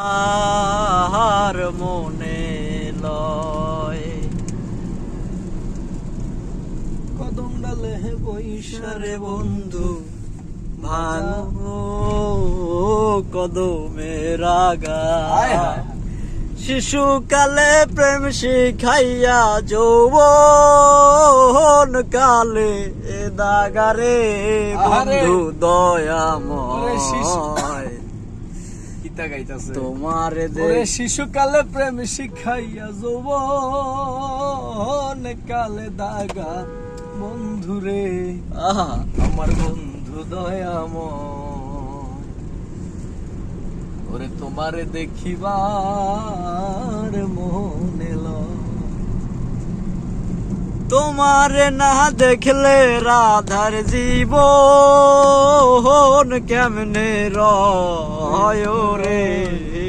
আর মনে লয় কদম ডালে বৈশারে বন্ধু ভাঙো কদমের আগা শিশুকালে প্রেম শিখাইয়া যৌবন কালে এ দাগারে বন্ধু দয়াময় গীতা গাইতাছে তোমার ওরে শিশুকালে প্রেম শিখাইয়া যৌবন কালে দাগা বন্ধুরে আমার বন্ধু দয়াময় ওরে তোমারে দেখিবার মনে লয় তোমার না দেখলে রাধার জীবন কেমনে রয় রে